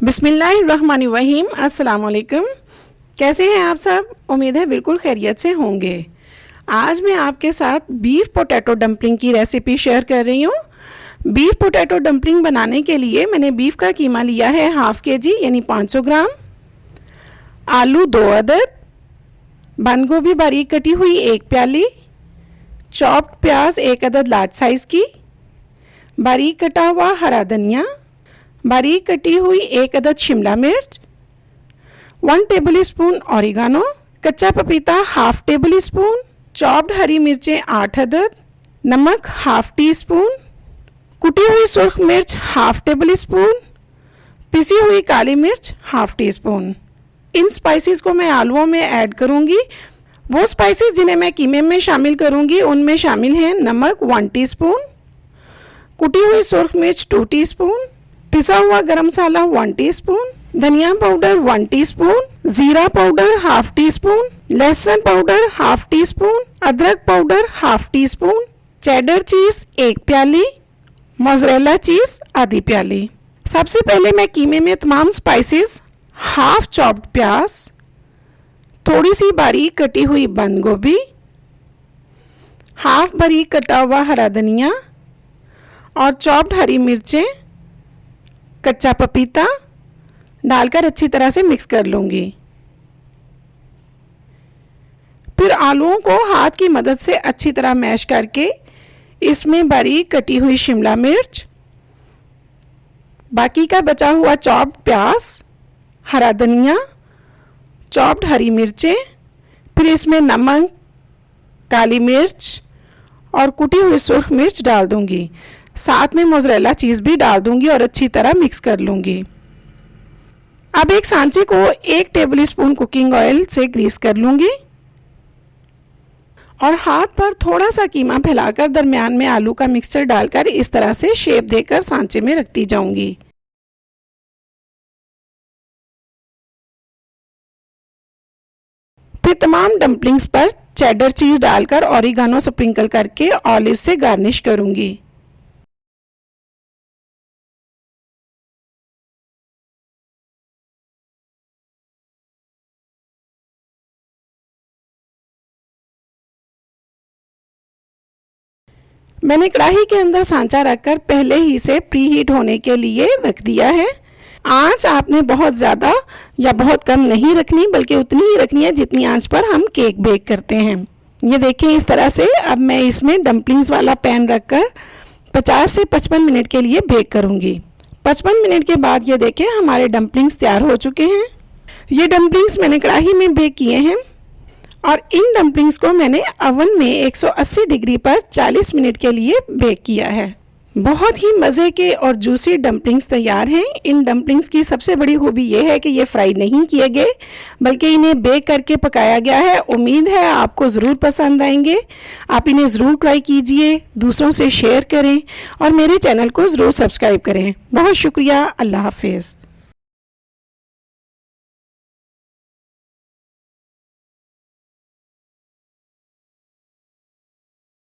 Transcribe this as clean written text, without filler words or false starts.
बिस्मिल्लाहिर्रहमानिर्रहीम। अस्सलाम वालेकुम। कैसे हैं आप सब? उम्मीद है बिल्कुल खैरियत से होंगे। आज मैं आपके साथ बीफ पोटैटो डम्पलिंग की रेसिपी शेयर कर रही हूँ। बीफ पोटैटो डम्पलिंग बनाने के लिए मैंने बीफ का कीमा लिया है हाफ के जी यानी 500 ग्राम, आलू 2 अदद, बंद गोभी बारीक कटी हुई 1 प्याली, चॉप्ड प्याज 1 अदद लार्ज साइज़ की, बारीक कटा हुआ हरा धनिया, बारीक कटी हुई 1 अदद शिमला मिर्च, 1 टेबल स्पून ऑरिगानो, कच्चा पपीता हाफ टेबल स्पून, चॉप्ड हरी मिर्चें 8 अदद, नमक हाफ टी स्पून, कुटी हुई सुर्ख मिर्च हाफ टेबल स्पून, पिसी हुई काली मिर्च हाफ टी स्पून। इन स्पाइसेस को मैं आलूओं में ऐड करूंगी। वो स्पाइसेस जिन्हें मैं कीमे में शामिल करूंगी उनमें शामिल हैं नमक 1 टीस्पून, कुटी हुई सुर्ख मिर्च 2 टीस्पून, पिसा हुआ गरम मसाला 1 टीस्पून, धनिया पाउडर 1 टीस्पून, जीरा पाउडर हाफ टी स्पून, लहसुन पाउडर हाफ टी स्पून, अदरक powder half tea spoon, cheddar चीज 1 प्याली, मोज़रेला चीज आधी प्याली। सबसे पहले मैं कीमे में तमाम स्पाइसेस, हाफ चॉप्ड प्याज, थोड़ी सी बारीक कटी हुई बंद गोभी, हाफ बारीक कटा हुआ हरा धनिया और चॉप्ड हरी मिर्चें, कच्चा पपीता डालकर अच्छी तरह से मिक्स कर लूँगी। फिर आलूओं को हाथ की मदद से अच्छी तरह मैश करके इसमें बारीक कटी हुई शिमला मिर्च, बाकी का बचा हुआ चॉप्ड प्याज, हरा धनिया, चॉप्ड हरी मिर्चें, फिर इसमें नमक, काली मिर्च और कुटी हुई सुर्ख मिर्च डाल दूंगी। साथ में मोज़रेला चीज़ भी डाल दूंगी और अच्छी तरह मिक्स कर लूंगी। अब एक सांचे को 1 टेबल स्पून कुकिंग ऑयल से ग्रीस कर लूंगी और हाथ पर थोड़ा सा कीमा फैलाकर दरमियान में आलू का मिक्सचर डालकर इस तरह से शेप देकर सांचे में रखती जाऊंगी। फिर तमाम डम्पलिंग्स पर चेडर चीज डालकर ऑरिगानो स्प्रिंकल करके ऑलिव से गार्निश करूंगी। मैंने कढ़ाई के अंदर सांचा रखकर पहले ही से प्री हीट होने के लिए रख दिया है। आंच आपने बहुत ज़्यादा या बहुत कम नहीं रखनी, बल्कि उतनी ही रखनी है जितनी आंच पर हम केक बेक करते हैं। ये देखें इस तरह से। अब मैं इसमें डम्पलिंग्स वाला पैन रखकर 50 से 55 मिनट के लिए बेक करूँगी। 55 मिनट के बाद ये देखें हमारे डम्पलिंग्स तैयार हो चुके हैं। ये डम्पलिंग्स मैंने कढ़ाई में बेक किए हैं और इन डम्पलिंग्स को मैंने ओवन में 180 डिग्री पर 40 मिनट के लिए बेक किया है। बहुत ही मज़े के और जूसी डम्पलिंग्स तैयार हैं। इन डम्पलिंग्स की सबसे बड़ी खूबी यह है कि ये फ्राई नहीं किए गए, बल्कि इन्हें बेक करके पकाया गया है। उम्मीद है आपको ज़रूर पसंद आएंगे। आप इन्हें ज़रूर ट्राई कीजिए, दूसरों से शेयर करें और मेरे चैनल को ज़रूर सब्सक्राइब करें। बहुत शुक्रिया। अल्लाह हाफिज़।